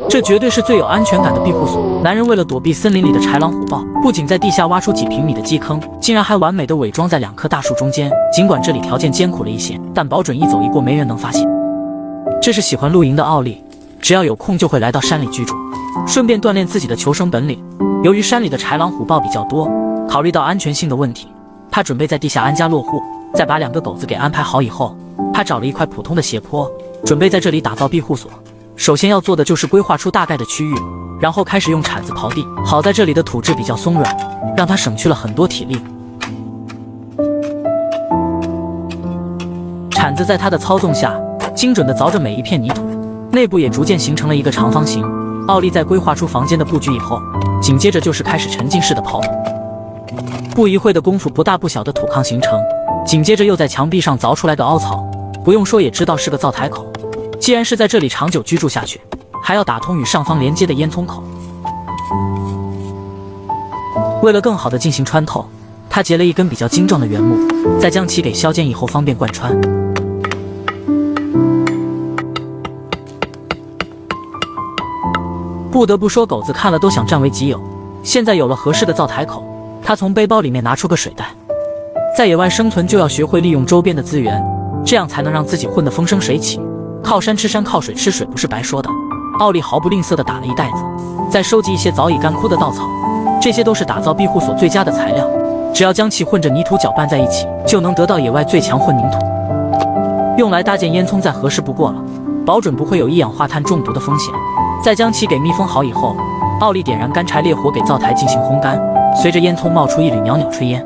这绝对是最有安全感的庇护所。男人为了躲避森林里的豺狼虎豹，不仅在地下挖出几平米的基坑，竟然还完美的伪装在2棵大树中间。尽管这里条件艰苦了一些，但保准一走一过没人能发现。这是喜欢露营的奥利，只要有空就会来到山里居住，顺便锻炼自己的求生本领。由于山里的豺狼虎豹比较多，考虑到安全性的问题，他准备在地下安家落户。在把2个狗子给安排好以后，他找了一块普通的斜坡，准备在这里打造庇护所。首先要做的就是规划出大概的区域，然后开始用铲子刨地。好在这里的土质比较松软，让他省去了很多体力。铲子在他的操纵下，精准地凿着每一片泥土，内部也逐渐形成了一个长方形。奥利在规划出房间的布局以后，紧接着就是开始沉浸式的刨土。不一会的功夫，不大不小的土炕形成，紧接着又在墙壁上凿出来个凹槽，不用说也知道是个灶台口。既然是在这里长久居住下去，还要打通与上方连接的烟囱口。为了更好的进行穿透，他截了一根比较精壮的原木，再将其给削尖以后方便贯穿。不得不说，狗子看了都想占为己有。现在有了合适的灶台口，他从背包里面拿出个水袋。在野外生存就要学会利用周边的资源，这样才能让自己混得风生水起。靠山吃山，靠水吃水，不是白说的。奥利毫不吝啬地打了一袋子，再收集一些早已干枯的稻草，这些都是打造庇护所最佳的材料。只要将其混着泥土搅拌在一起，就能得到野外最强混凝土，用来搭建烟囱再合适不过了，保准不会有一氧化碳中毒的风险。再将其给密封好以后，奥利点燃干柴烈火给灶台进行烘干，随着烟囱冒出一缕袅袅炊烟，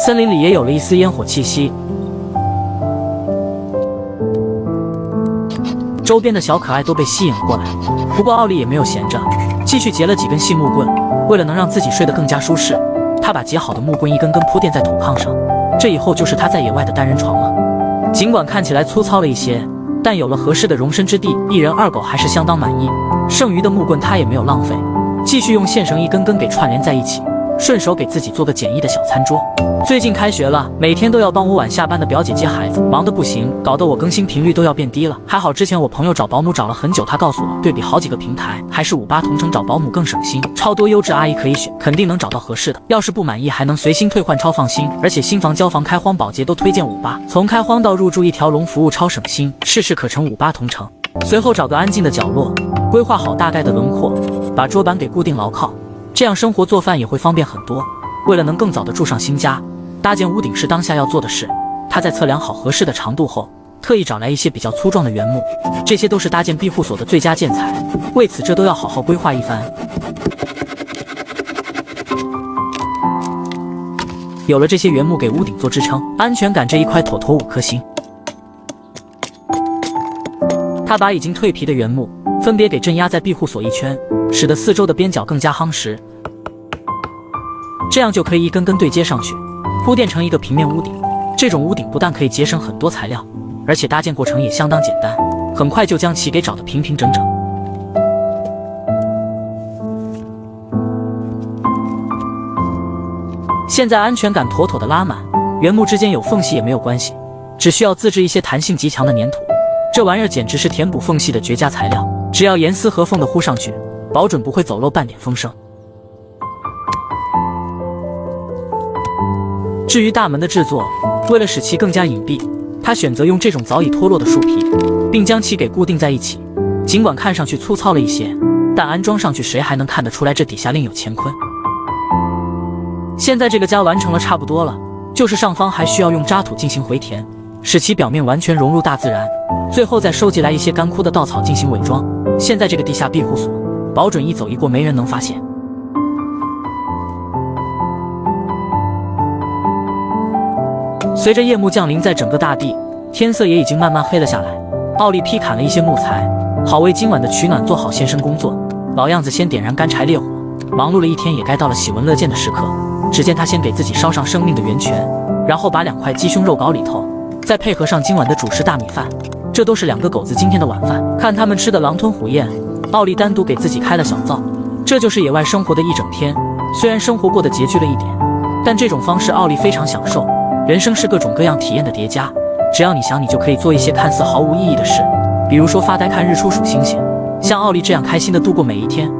森林里也有了一丝烟火气息。周边的小可爱都被吸引了过来，不过奥利也没有闲着，继续结了几根细木棍。为了能让自己睡得更加舒适，他把结好的木棍一根根铺垫在土炕上，这以后就是他在野外的单人床了。尽管看起来粗糙了一些，但有了合适的容身之地，一人2狗还是相当满意。剩余的木棍他也没有浪费，继续用线绳一根根给串联在一起，顺手给自己做个简易的小餐桌。最近开学了，每天都要帮我晚下班的表姐接孩子，忙得不行，搞得我更新频率都要变低了。还好之前我朋友找保姆找了很久，他告诉我对比好几个平台，还是58同城找保姆更省心，超多优质阿姨可以选，肯定能找到合适的。要是不满意还能随心退换，超放心。而且新房交房开荒保洁都推荐58，从开荒到入住一条龙服务超省心，事事可成58同城。随后找个安静的角落，规划好大概的轮廓，把桌板给固定牢靠，这样生活做饭也会方便很多。为了能更早的住上新家，搭建屋顶是当下要做的事。他在测量好合适的长度后，特意找来一些比较粗壮的原木，这些都是搭建庇护所的最佳建材，为此这都要好好规划一番。有了这些原木给屋顶做支撑，安全感这一块妥妥5颗星。他把已经蜕皮的原木分别给镇压在庇护所一圈，使得四周的边角更加夯实，这样就可以一根根对接上去，铺垫成一个平面屋顶。这种屋顶不但可以节省很多材料，而且搭建过程也相当简单，很快就将其给找得平平整整。现在安全感妥妥的拉满，原木之间有缝隙也没有关系，只需要自制一些弹性极强的粘土，这玩意儿简直是填补缝隙的绝佳材料，只要严丝合缝地糊上去，保准不会走漏半点风声。至于大门的制作，为了使其更加隐蔽，他选择用这种早已脱落的树皮，并将其给固定在一起。尽管看上去粗糙了一些，但安装上去谁还能看得出来这底下另有乾坤。现在这个家完成了差不多了，就是上方还需要用渣土进行回填，使其表面完全融入大自然，最后再收集来一些干枯的稻草进行伪装。现在这个地下庇护所，保准一走一过没人能发现。随着夜幕降临在整个大地，天色也已经慢慢黑了下来。奥利劈砍了一些木材，好为今晚的取暖做好献身工作。老样子先点燃干柴烈火，忙碌了一天也该到了喜闻乐见的时刻。只见他先给自己烧上生命的源泉，然后把2块鸡胸肉搞里头，再配合上今晚的主食大米饭，这都是2个狗子今天的晚饭。看他们吃的狼吞虎咽，奥利单独给自己开了小灶。这就是野外生活的一整天，虽然生活过得拮据了一点，但这种方式奥利非常享受。人生是各种各样体验的叠加，只要你想，你就可以做一些看似毫无意义的事，比如说发呆看日出数星星，像奥利这样开心的度过每一天，